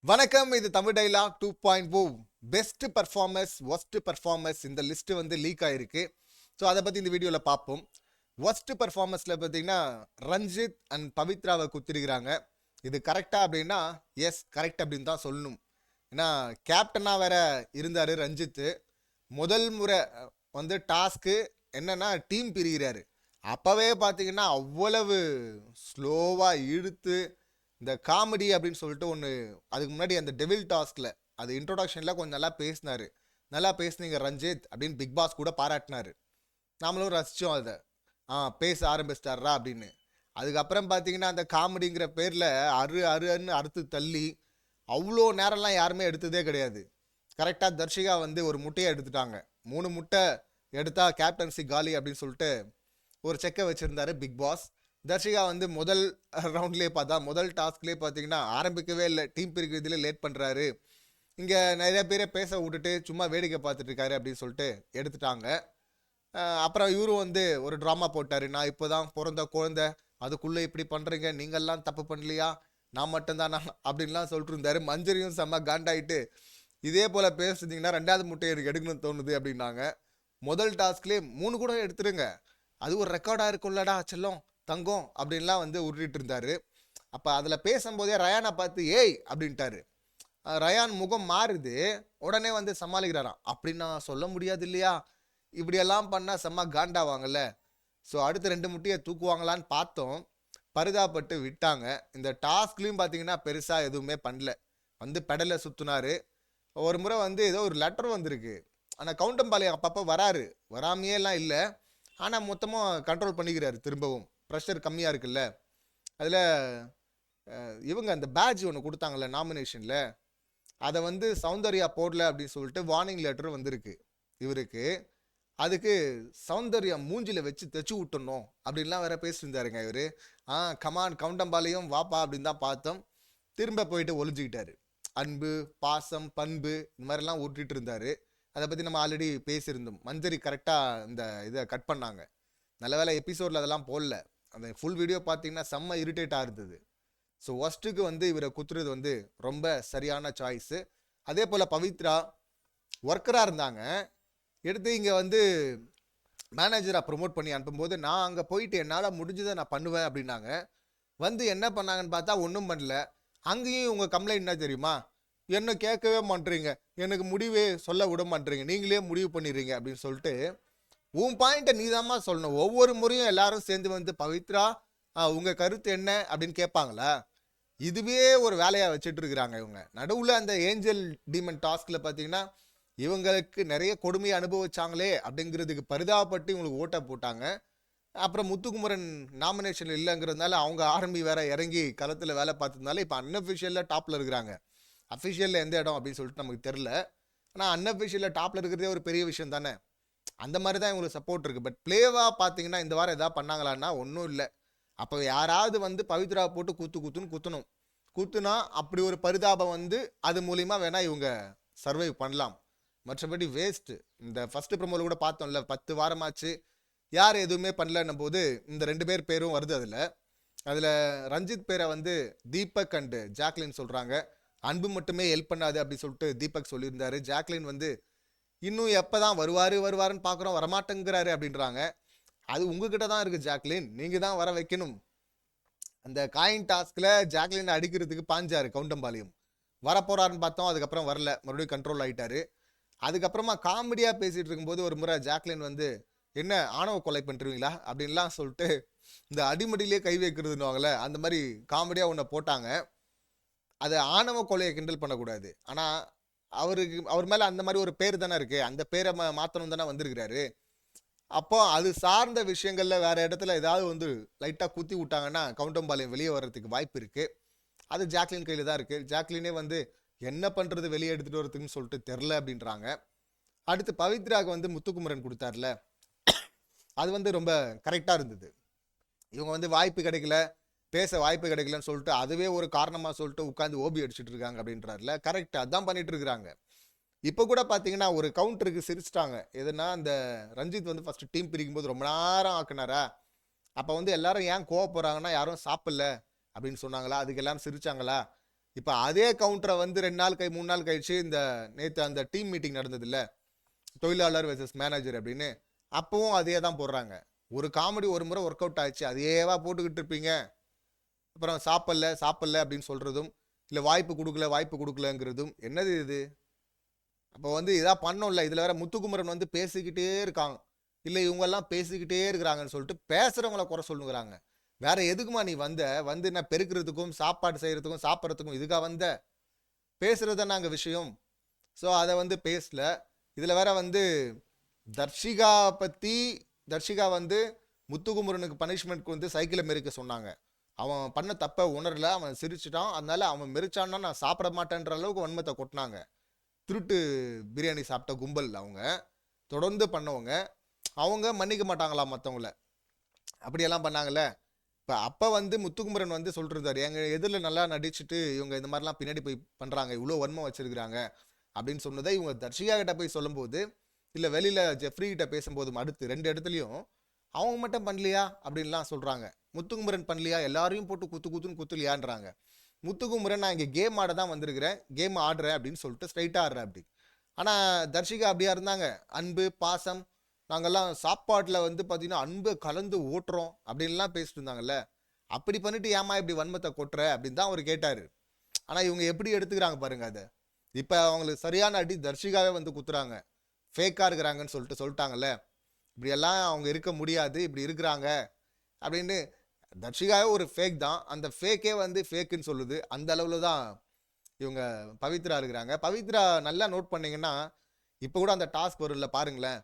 வணக்கம். இது Tamil dialogue 2.0. Best performers worst performers இந்த லிஸ்ட் வந்து லீக் ஆயிருக்கு. ஸோ அதை பற்றி இந்த வீடியோவில் பார்ப்போம். ஒஸ்ட் பர்ஃபார்மர்ஸில் பார்த்தீங்கன்னா ரஞ்சித் அண்ட் பவித்ராவை குத்திருக்கிறாங்க. இது கரெக்டா அப்படின்னா எஸ் கரெக்ட் அப்படின்னு தான் சொல்லணும். ஏன்னா கேப்டனாக வேற இருந்தார் ரஞ்சித். முதல் முறை வந்து டாஸ்க்கு என்னன்னா டீம் பிரிகிறாரு. அப்போவே பார்த்தீங்கன்னா அவ்வளவு ஸ்லோவாக இழுத்து இந்த காமெடி அப்படின்னு சொல்லிட்டு ஒன்று அதுக்கு முன்னாடி அந்த டெவில் டாஸ்கில் அது இன்ட்ரோடக்ஷனில் கொஞ்சம் நல்லா பேசினார். நல்லா பேசுனீங்க ரஞ்சித் அப்படின்னு பிக் பாஸ் கூட பாராட்டினார். நாமளும் ரசித்தோம் அதை. பேச ஆரம்பிச்சிட்டாரா அப்படின்னு. அதுக்கப்புறம் பார்த்தீங்கன்னா அந்த காமெடிங்கிற பேரில் அருன்னு அறுத்து தள்ளி அவ்வளோ நேரம்லாம் யாருமே எடுத்ததே கிடையாது. கரெக்டாக தர்ஷிகா வந்து ஒரு முட்டையை எடுத்துட்டாங்க. 3 முட்டை எடுத்தா கேப்டன்சி காலி அப்படின்னு சொல்லிட்டு ஒரு செக்கை வச்சுருந்தாரு பிக் பாஸ். தர்ஷிகா வந்து முதல் ரவுண்ட்லேயே பார்த்தா முதல் டாஸ்க்லேயே பார்த்தீங்கன்னா ஆரம்பிக்கவே இல்லை, டீம் பிரிக்கிறதுல லேட் பண்ணுறாரு, இங்கே நிறைய பேரை பேச விட்டுட்டு சும்மா வேடிக்கை பார்த்துட்டு இருக்காரு அப்படின்னு சொல்லிட்டு எடுத்துட்டாங்க. அப்புறம் இவரும் வந்து ஒரு ட்ராமா போட்டார். நான் இப்போ தான் பிறந்த குழந்தை, அதுக்குள்ளே இப்படி பண்ணுறீங்க, நீங்கள்லாம் தப்பு பண்ணலையா, நான் மட்டும்தானா அப்படின்லாம் சொல்லிட்டு இருந்தாரு. மஞ்சரியும் செம்ம காண்டாயிட்டு இதே போல் பேசுனீங்கன்னா 2வது முட்டையை எனக்கு எடுக்கணும்னு தோணுது அப்படின்னாங்க. முதல் டாஸ்க்லேயே 3 கூட எடுத்துருங்க, அது ஒரு ரெக்கார்டாக இருக்கும்லடா செல்லம் தங்கம் அப்படின்லாம் வந்து உருட்டிட்டு இருந்தாரு. அப்போ அதில் பேசும்போதே ரயானை பார்த்து ஏய் அப்படின்ட்டாரு. ரயான் முகம் மாறுது. உடனே வந்து சமாளிக்கிறாராம். அப்படின்னு நான் சொல்ல முடியாது இல்லையா, இப்படியெல்லாம் பண்ணால் செம்ம காண்டாவாங்கல்ல. ஸோ அடுத்து 2 முட்டையை தூக்குவாங்களான்னு பார்த்தோம். பரிதாபப்பட்டு விட்டாங்க. இந்த டாஸ்க்லையும் பார்த்தீங்கன்னா பெருசாக எதுவுமே பண்ணல. வந்து பெடலை சுற்றினாரு. ஒரு முறை வந்து ஏதோ ஒரு லெட்டர் வந்திருக்கு. ஆனால் கவுண்டம்பாளையம் அப்பப்போ வராரு, வராமையே எல்லாம் இல்லை. ஆனால் மொத்தமாக கண்ட்ரோல் பண்ணிக்கிறாரு. திரும்பவும் ப்ரெஷர் கம்மியாக இருக்குல்ல. அதில் இவங்க அந்த பேட்ஜ் ஒன்று கொடுத்தாங்கல்ல நாமினேஷனில், அதை வந்து சௌந்தர்யா போடல அப்படின்னு சொல்லிட்டு வார்னிங் லெட்டர் வந்திருக்கு இவருக்கு. அதுக்கு சௌந்தர்யா மூஞ்சில் வச்சு தைச்சு விட்டுணும் அப்படின்லாம் வேற பேசியிருந்தாருங்க இவர். கமான் கவுண்டம்பாளையம் வாப்பா அப்படின்னு தான் பார்த்தோம். திரும்ப போயிட்டு ஒளிஞ்சிக்கிட்டாரு. அன்பு பாசம் பண்பு இந்த மாதிரிலாம் விட்டுட்டு இருந்தார். அதை பற்றி நம்ம ஆல்ரெடி பேசியிருந்தோம். மஞ்சரி கரெக்டாக இந்த இதை கட் பண்ணாங்க. நல்ல வேலை எபிசோடில் அதெல்லாம் போடல. அந்த ஃபுல் வீடியோ பார்த்தீங்கன்னா செம்ம இரிட்டேட்டாக இருந்தது. ஸோ ஒஸ்ட்டுக்கு வந்து இவரை குத்துறது வந்து ரொம்ப சரியான சாய்ஸு. அதே போல் பவித்ரா ஒர்க்கராக இருந்தாங்க. எடுத்து இங்கே வந்து மேனேஜராக ப்ரொமோட் பண்ணி அனுப்பும்போது நான் அங்கே போயிட்டு என்னால் முடிஞ்சதை நான் பண்ணுவேன் அப்படின்னாங்க. வந்து என்ன பண்ணாங்கன்னு பார்த்தா ஒன்றும் பண்ணல. அங்கேயும் உங்கள் கம்ப்ளைண்ட் என்ன தெரியுமா, என்ன கேட்கவே மாட்டேறீங்க, எனக்கு முடிவே சொல்ல விட மாட்டேறீங்க, நீங்களே முடிவு பண்ணிடுறீங்க அப்படின்னு சொல்லிட்டு உன் பாயிண்ட்டை நீ தாம்மா சொல்லணும். ஒவ்வொரு முறையும் எல்லாரும் சேர்ந்து வந்து பவித்ரா உங்கள் கருத்து என்ன அப்படின்னு கேட்பாங்களா? இதுவே ஒரு வேலையாக வச்சுட்டு இருக்கிறாங்க இவங்க. நடுவில் அந்த ஏஞ்சல் டீமன் டாஸ்கில் பார்த்தீங்கன்னா இவங்களுக்கு நிறைய கொடுமையை அனுபவிச்சாங்களே அப்படிங்கிறதுக்கு பரிதாபப்பட்டு இவங்களுக்கு ஓட்டை போட்டாங்க. அப்புறம் முத்துக்குமரன் நாமினேஷன் இல்லைங்கிறதுனால அவங்க ஆர்மி வேற இறங்கி களத்தில் வேலை பார்த்ததுனால இப்போ அன்அஃபிஷியலில் டாப்பில் இருக்கிறாங்க. அஃபிஷியலில் எந்த இடம் அப்படின்னு சொல்லிட்டு நமக்கு தெரில. ஆனால் அன்அஃபிஷியலில் டாப்பில் இருக்கிறதே ஒரு பெரிய விஷயம் தானே. அந்த மாதிரி தான் இவங்களுக்கு சப்போர்ட் இருக்குது. பட் பிளேவாக பார்த்தீங்கன்னா இந்த வாரம் எதாவது பண்ணாங்களான்னா ஒன்றும் இல்லை. அப்போ யாராவது வந்து பவித்ரா போட்டு குத்துன்னு குத்தணும். குத்துனா அப்படி ஒரு பரிதாபம் வந்து அது மூலிமா வேணால் இவங்க சர்வைவ் பண்ணலாம். மற்றபடி வேஸ்ட்டு. இந்த ஃபஸ்ட்டு ப்ரோமோவில் கூட பார்த்தோம்ல, 10 வாரமாச்சு யார் எதுவுமே பண்ணலன்னும் போது இந்த 2 பேரும் வருது. அதில் ரஞ்சித் பேரை வந்து தீபக் அண்டு ஜாக்லின் சொல்கிறாங்க. அன்பு மட்டுமே ஹெல்ப் பண்ணாது அப்படி சொல்லிட்டு தீபக் சொல்லியிருந்தாரு. ஜாக்லின் வந்து இன்னும் எப்போ தான் வருவாருன்னு பார்க்குறோம், வரமாட்டேங்கிறாரு அப்படின்றாங்க. அது உங்ககிட்ட தான் இருக்குது ஜாக்லின், நீங்கள் தான் வர வைக்கணும். அந்த காயின் டாஸ்கில் ஜாக்லின் அடிக்கிறதுக்கு பாஞ்சாரு கவுண்டம்பாளையம். வரப்போறாருன்னு பார்த்தோம், அதுக்கப்புறம் வரல, மறுபடியும் கண்ட்ரோல் ஆகிட்டாரு. அதுக்கப்புறமா காமெடியாக பேசிகிட்டு இருக்கும்போது ஒரு முறை ஜாக்லின் வந்து என்ன ஆணவ கொலை பண்ணுறீங்களா அப்படின்லாம் சொல்லிட்டு இந்த அடிமடியிலே கை வைக்கிறதுன்னுவாங்கள்ல, அந்த மாதிரி காமெடியாக ஒன்று போட்டாங்க. அது ஆணவ கொலையை கிண்டல் பண்ணக்கூடாது. ஆனால் அவர் மேலே அந்த மாதிரி ஒரு பேர் தானே இருக்குது, அந்த பேரை மாற்றணும் தானே வந்திருக்கிறாரு. அப்போ அது சார்ந்த விஷயங்களில் வேறு இடத்துல ஏதாவது வந்து லைட்டாக குத்தி விட்டாங்கன்னா கவுண்டம்பாளையம் வெளியே வர்றதுக்கு வாய்ப்பு இருக்குது. அது ஜாக்லின் கையில் தான் இருக்குது. ஜாக்லினே வந்து என்ன பண்ணுறது வெளியே எடுத்துகிட்டு வரதுக்குன்னு சொல்லிட்டு தெரில அப்படின்றாங்க. அடுத்து பவித்ராவுக்கு வந்து முத்துக்குமரன் கொடுத்தார்ல, அது வந்து ரொம்ப கரெக்டாக இருந்தது. இவங்க வந்து வாய்ப்பு கிடைக்கல, பேச வாய்ப்பு கிடைக்கலன்னு சொல்லிட்டு அதுவே ஒரு காரணமாக சொல்லிட்டு உட்காந்து ஓபி அடிச்சுட்டு இருக்காங்க அப்படின்றாருல. கரெக்ட், அதான் பண்ணிட்டு இருக்கிறாங்க. இப்போ கூட பார்த்தீங்கன்னா ஒரு கவுண்டருக்கு சிரிச்சிட்டாங்க. எதுனா அந்த ரஞ்சித் வந்து ஃபஸ்ட்டு டீம் பிரிக்கும் போது ரொம்ப நேரம் ஆக்குனாரா, அப்போ வந்து எல்லாரும் ஏன் கோவப்படுறாங்கன்னா யாரும் சாப்பிடல அப்படின்னு சொன்னாங்களா, அதுக்கு எல்லாரும் சிரிச்சாங்களா, இப்போ அதே கவுண்டரை வந்து 2 நாள் 3 நாள் கழிச்சு இந்த நேற்று அந்த டீம் மீட்டிங் நடந்தது இல்லை, தொழிலாளர் வெர்சஸ் மேனேஜர் அப்படின்னு, அப்பவும் அதே தான் போடுறாங்க. ஒரு காமெடி ஒரு முறை ஒர்க் அவுட் ஆச்சு, அதையேவா போட்டுக்கிட்டு இருப்பீங்க. அப்புறம் சாப்பிடல அப்படின்னு சொல்றதும், இல்லை வாய்ப்பு கொடுக்கலங்கிறதும் என்னது இது? அப்போ வந்து இதாக பண்ணோம்ல. இதில் வேற முத்துக்குமரன் வந்து பேசிக்கிட்டே இருக்காங்க, இல்லை இவங்கெல்லாம் பேசிக்கிட்டே இருக்கிறாங்கன்னு சொல்லிட்டு பேசுகிறவங்கள குறை சொல்லுங்கிறாங்க. வேற எதுக்குமா நீ வந்து என்ன பெருக்கிறதுக்கும் சாப்பாடு செய்கிறதுக்கும் சாப்பிட்றதுக்கும் இதுக்காக வந்த? பேசுறது தானே அங்கே விஷயம். ஸோ அதை வந்து பேசல. இதில் வேற வந்து தர்ஷிகா வந்து முத்துக்குமரனுக்கு பனிஷ்மெண்ட்க்கு வந்து சைக்கிளை மெரிக்க சொன்னாங்க. அவன் பண்ண தப்ப உணரல, அவன் சிரிச்சிட்டான், அதனால அவன் மெரிச்சான்னா நான் சாப்பிட மாட்டேன்ற அளவுக்கு வன்மத்தை கொட்டினாங்க. திருட்டு பிரியாணி சாப்பிட்ட கும்பல் அவங்க, தொடர்ந்து பண்ணவங்க. அவங்க மன்னிக்க மாட்டாங்களா மற்றவங்கள, அப்படியெல்லாம் பண்ணாங்கல்ல. இப்போ அப்போ வந்து முத்துக்குமரன் வந்து சொல்லிருந்தாரு, எங்கள் எதிரில் நல்லா நடிச்சுட்டு இவங்க இந்த மாதிரிலாம் பின்னாடி போய் பண்ணுறாங்க, இவ்வளோ வன்மம் வச்சிருக்கிறாங்க அப்படின்னு சொன்னதை இவங்க தர்ஷிகா கிட்ட போய் சொல்லும்போது, இல்லை வெளியில் ஜெஃப்ரி கிட்ட பேசும்போது அடுத்து 2 இடத்துலையும் அவங்க மட்டும் பண்ணலையா அப்படின்லாம் சொல்கிறாங்க. முத்துக்குமரன் பண்ணலையா, எல்லாரையும் போட்டு குத்துன்னு குத்துலையான்றாங்க. முத்துக்குமரன் நான் இங்கே கேம் ஆட தான் வந்திருக்கிறேன், கேம் ஆடுறேன் அப்படின்னு சொல்லிட்டு ஸ்ட்ரைட்டாக ஆடுறேன் அப்படி. ஆனால் தர்ஷிகா அப்படியா இருந்தாங்க, அன்பு பாசம், நாங்கள்லாம் சாப்பாட்டில் வந்து பார்த்தீங்கன்னா அன்பை கலந்து ஓட்டுறோம் அப்படின்லாம் பேசிட்டு இருந்தாங்கல்ல. அப்படி பண்ணிட்டு ஏமா இப்படி வன்மத்தை கொட்டுற அப்படின்னு தான் அவர் கேட்டார். ஆனால் இவங்க எப்படி எடுத்துக்கிறாங்க பாருங்க அதை. இப்போ அவங்களுக்கு சரியான அடி தர்ஷிகாவே வந்து குத்துறாங்க, ஃபேக்காக இருக்கிறாங்கன்னு சொல்லிட்டாங்கல்ல. இப்படியெல்லாம் அவங்க இருக்க முடியாது, இப்படி இருக்கிறாங்க அப்படின்னு. தர்ஷிகாவே ஒரு ஃபேக் தான், அந்த ஃபேக்கே வந்து ஃபேக்குன்னு சொல்லுது. அந்த அளவில் தான் இவங்க பவித்ரா இருக்கிறாங்க. பவித்ரா நல்லா நோட் பண்ணிங்கன்னா, இப்போ கூட அந்த டாஸ்க் வரும்ல பாருங்களேன்,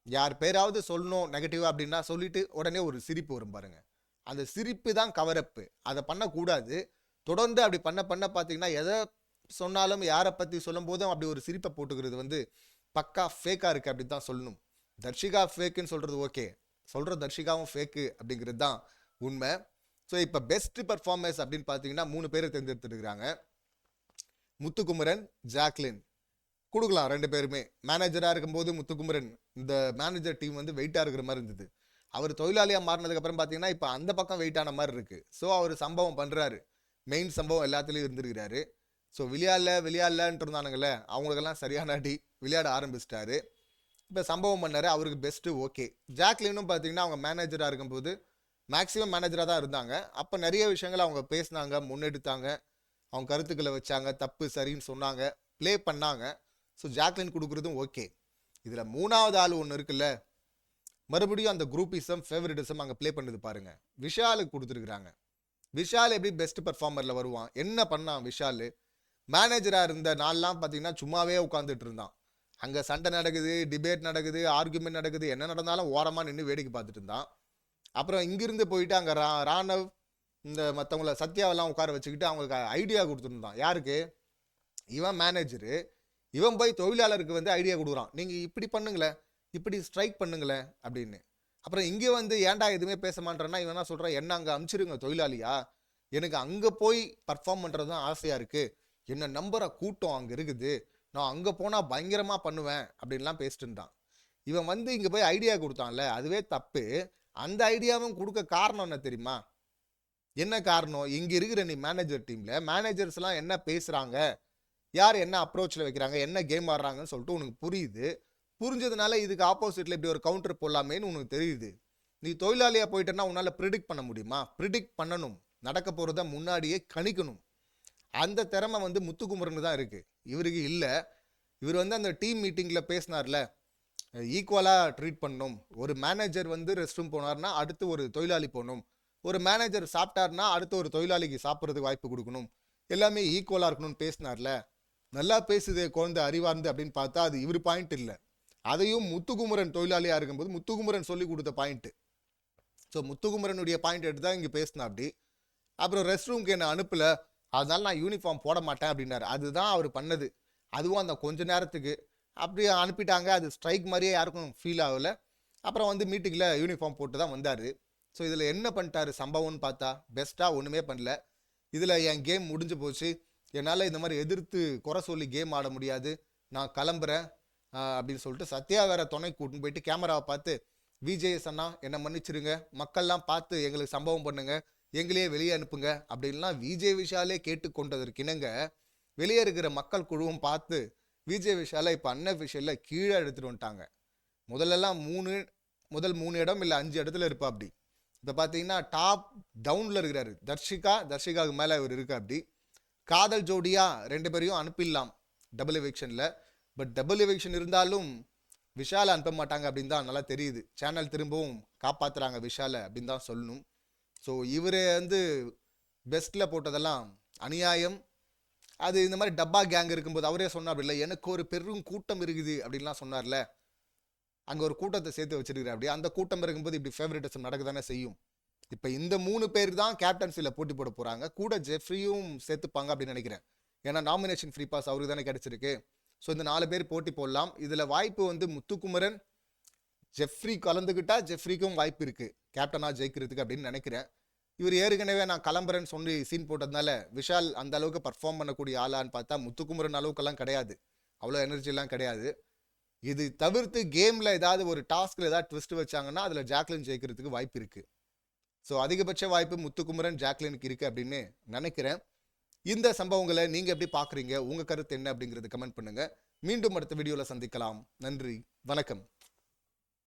யார் பேராவது சொல்லணும் நெகட்டிவாக அப்படின்னா சொல்லிட்டு உடனே ஒரு சிரிப்பு வரும் பாருங்க. அந்த சிரிப்பு தான் கவரப்பு. அதை பண்ணக்கூடாது. தொடர்ந்து அப்படி பண்ண பார்த்தீங்கன்னா எதை சொன்னாலும் யாரை பற்றி சொல்லும் போதும் அப்படி ஒரு சிரிப்பை போட்டுக்கிறது வந்து பக்கா ஃபேக்காக இருக்குது அப்படி தான் சொல்லணும். தர்ஷிகா ஃபேக்குன்னு சொல்கிறது ஓகே, சொல்கிற தர்ஷிகாவும் ஃபேக்கு அப்படிங்கிறது தான் உண்மை. ஸோ இப்போ பெஸ்ட் பர்ஃபார்மன்ஸ் அப்படின்னு பார்த்தீங்கன்னா 3 பேரை தேர்ந்தெடுத்துருக்காங்க. முத்துக்குமரன், ஜாக்லின் கொடுக்கலாம் 2 பேருமே. மேனேஜராக இருக்கும்போது முத்துக்குமரன் இந்த மேனேஜர் டீம் வந்து வெயிட்டாக இருக்கிற மாதிரி இருந்தது. அவர் தொழிலாளியாக மாறினதுக்கப்புறம் பார்த்தீங்கன்னா இப்போ அந்த பக்கம் வெயிட்டான மாதிரி இருக்குது. ஸோ அவர் சம்பவம் பண்ணுறாரு, மெயின் சம்பவம் எல்லாத்துலேயும் இருந்திருக்கிறாரு. ஸோ விளையாடலன்ட்டு இருந்தானுங்களே அவங்களுக்கெல்லாம் சரியான அடி, விளையாட ஆரம்பிச்சிட்டாரு. இப்போ சம்பவம் பண்ணார், அவருக்கு பெஸ்ட்டு ஓகே. ஜாக்லினும் பார்த்தீங்கன்னா அவங்க மேனேஜராக இருக்கும்போது மேக்ஸிமம் மேனேஜராக தான் இருந்தாங்க. அப்போ நிறைய விஷயங்கள் அவங்க பேசினாங்க, முன்னெடுத்தாங்க, அவங்க கருத்துக்களை வச்சாங்க, தப்பு சரின்னு சொன்னாங்க, ப்ளே பண்ணாங்க. ஸோ ஜாக்லின் கொடுக்குறதும் ஓகே. இதில் 3வது ஆள் ஒன்று இருக்குல்ல, மறுபடியும் அந்த குரூப்பிசம் ஃபேவரட்டிசம் அங்கே ப்ளே பண்ணுது பாருங்க, விஷாலுக்கு கொடுத்துருக்குறாங்க. விஷால் எப்படி பெஸ்ட் பர்ஃபார்மரில் வருவான், என்ன பண்ணான் விஷால்? மேனேஜராக இருந்த நாள்லாம் பார்த்தீங்கன்னா சும்மாவே உட்காந்துட்டு இருந்தான். அங்கே சண்டை நடக்குது, டிபேட் நடக்குது, ஆர்குமெண்ட் நடக்குது, என்ன நடந்தாலும் ஓரமாக நின்று வேடிக்கை பார்த்துட்டு இருந்தான். அப்புறம் இங்கிருந்து போயிட்டு அங்கே ராணவ் இந்த மற்றவங்கள சத்யாவெல்லாம் உட்கார வச்சுக்கிட்டு அவங்களுக்கு ஐடியா கொடுத்துருந்தான். யாருக்கு? இவன் மேனேஜரு. இவன் போய் தொழிலாளருக்கு வந்து ஐடியா கொடுக்குறான், நீங்கள் இப்படி பண்ணுங்களேன், இப்படி ஸ்ட்ரைக் பண்ணுங்களேன் அப்படின்னு. அப்புறம் இங்கே வந்து ஏன்டா எதுவுமே பேச மாட்டேன்னா இவன் என்ன சொல்கிறான், என்ன அங்கே அமுச்சிருங்க தொழிலாளியா, எனக்கு அங்கே போய் பர்ஃபார்ம் பண்ணுறது தான் ஆசையாக இருக்குது, என்ன நம்புகிற கூட்டம் அங்கே இருக்குது, நான் அங்கே போனால் பயங்கரமாக பண்ணுவேன் அப்படின்லாம் பேசிட்டு இருந்தான். இவன் வந்து இங்கே போய் ஐடியா கொடுத்தான்ல, அதுவே தப்பு. அந்த ஐடியாவும் கொடுக்க காரணம் என்ன தெரியுமா? என்ன காரணம்? இங்கே இருக்கிற நீ மேனேஜர் டீமில் மேனேஜர்ஸ்லாம் என்ன பேசுகிறாங்க, யார் என்ன அப்ரோச்சில் வைக்கிறாங்க, என்ன கேம் ஆடுறாங்கன்னு சொல்லிட்டு உனக்கு புரியுது. புரிஞ்சதுனால இதுக்கு ஆப்போசிட்டில் இப்படி ஒரு கவுண்டர் போடலாமேன்னு உனக்கு தெரியுது. நீ தொழிலாளியாக போயிட்டேன்னா உன்னால் ப்ரிடிக்ட் பண்ண முடியுமா? ப்ரிடிக்ட் பண்ணணும், நடக்க போகிறத முன்னாடியே கணிக்கணும். அந்த திறமை வந்து முத்துக்குமரனுக்கு தான் இருக்குது, இவருக்கு இல்லை. இவர் வந்து அந்த டீம் மீட்டிங்கில் பேசினார்ல, ஈக்குவலாக ட்ரீட் பண்ணணும். ஒரு மேனேஜர் வந்து ரெஸ்ட் ரூம் போனார்னா அடுத்து ஒரு தொழிலாளி போகணும், ஒரு மேனேஜர் சாப்பிட்டார்னா அடுத்து ஒரு தொழிலாளிக்கு சாப்பிட்றதுக்கு வாய்ப்பு கொடுக்கணும், எல்லாமே ஈக்குவலாக இருக்கணும்னு பேசினார்ல. நல்லா பேசுது குழந்தை, அறிவார்ந்து அப்படின்னு பார்த்தா அது இவர் பாயிண்ட் இல்லை, அதையும் முத்துக்குமரன் தொழிலாளியாக இருக்கும்போது முத்துக்குமரன் சொல்லி கொடுத்த பாயிண்ட்டு. ஸோ முத்துக்குமரனுடைய பாயிண்ட் எடுத்து தான் இங்கே பேசினா அப்படி. அப்புறம் ரெஸ்ட் ரூம்க்கு என்ன அனுப்பலை, அதனால நான் யூனிஃபார்ம் போட மாட்டேன் அப்படின்னாரு. அதுதான் அவர் பண்ணது. அதுவும் அந்த கொஞ்ச நேரத்துக்கு அப்படியே அனுப்பிட்டாங்க, அது ஸ்ட்ரைக் மாதிரியே யாருக்கும் ஃபீல் ஆகலை. அப்புறம் வந்து மீட்டிங்கில் யூனிஃபார்ம் போட்டு தான் வந்தார். ஸோ இதில் என்ன பண்ணிட்டாரு சம்பவம்னு பார்த்தா, பெஸ்ட்டாக ஒன்றுமே பண்ணல. இதில் என் கேம் முடிஞ்சு போச்சு, என்னால் இந்த மாதிரி எதிர்த்து குறை சொல்லி கேம் ஆட முடியாது, நான் கிளம்புறேன் அப்படின்னு சொல்லிட்டு சத்யா வேற துணை கூட்டின்னு போயிட்டு கேமராவை பார்த்து, விஜேஎஸ் அண்ணா என்னை மன்னிச்சிருங்க, மக்கள்லாம் பார்த்து எங்களுக்கு சம்பவம் பண்ணுங்க, எங்களையே வெளியே அனுப்புங்க அப்படின்லாம் விஜய் விஷாலே கேட்டுக்கொண்டதற்கிணங்க வெளியே இருக்கிற மக்கள் குழுவும் பார்த்து விஜய் விஷாலை இப்போ அன்அஃபிஷியலில் கீழே எடுத்துகிட்டு வந்துட்டாங்க. முதல்ல 3 இடம் இல்லை 5 இடத்துல இருப்பா அப்படி. இப்போ பார்த்தீங்கன்னா டாப் டவுனில் இருக்கிறாரு. தர்ஷிகாவுக்கு மேலே இவர் இருக்கா அப்படி. காதல் ஜோடியா 2 பேரையும் அனுப்பிடலாம் டபுள் எவிக்ஷனில். பட் டபுள் எவிக்ஷன் இருந்தாலும் விஷாலை அனுப்ப மாட்டாங்க அப்படின்னு தான் நல்லா தெரியுது. சேனல் திரும்பவும் காப்பாற்றுறாங்க விஷாலை அப்படின்னு தான் சொல்லணும். ஸோ இவர் பெஸ்ட்டில் போட்டதெல்லாம் அநியாயம். அது இந்த மாதிரி டப்பா கேங் இருக்கும்போது அவரே சொன்னார் இல்லை, எனக்கு ஒரு பெரும் கூட்டம் இருக்குது அப்படின்லாம் சொன்னார்ல. அங்கே ஒரு கூட்டத்தை சேர்த்து வச்சிருக்கிற அப்படி. அந்த கூட்டம் இருக்கும்போது இப்படி ஃபேவரட்டிசம் நடக்க தானே செய்யும். இப்போ இந்த 3 பேர் தான் கேப்டன்சியில் போட்டி போட போகிறாங்க. கூட ஜெஃப்ரியும் சேர்த்துப்பாங்க அப்படின்னு நினைக்கிறேன். ஏன்னா நாமினேஷன் ஃப்ரீ பாஸ் அவருக்கு தானே கிடச்சிருக்கு. ஸோ இந்த 4 பேர் போட்டி போடலாம். இதில் வாய்ப்பு முத்துக்குமரன் ஜெஃப்ரி கலந்துக்கிட்டா ஜெஃப்ரிக்கும் வாய்ப்பு இருக்குது கேப்டனாக ஜெயிக்கிறதுக்கு அப்படின்னு நினைக்கிறேன். இவர் ஏற்கனவே நான் கிளம்புறேன்னு சொல்லி சீன் போட்டதுனால விஷால் அந்த அளவுக்கு பர்ஃபார்ம் பண்ணக்கூடிய ஆளான்னு பார்த்தா முத்துக்குமரன் அளவுக்கெல்லாம் கிடையாது. அவ்வளோ எனர்ஜிலாம் கிடையாது. இது தவிர்த்து கேமில் ஏதாவது ஒரு டாஸ்கில் ஏதாவது ட்விஸ்ட் வச்சாங்கன்னா அதில் ஜாக்லின் ஜெயிக்கிறதுக்கு வாய்ப்பு இருக்குது. ஸோ அதிகபட்ச வாய்ப்பு முத்துக்குமரன் ஜாக்லினுக்கு இருக்குது அப்படின்னு நினைக்கிறேன். இந்த சம்பவங்களை நீங்கள் எப்படி பார்க்குறீங்க? உங்கள் கருத்து என்ன அப்படிங்கிறது கமெண்ட் பண்ணுங்கள். மீண்டும் அடுத்த வீடியோவில் சந்திக்கலாம். நன்றி, வணக்கம்.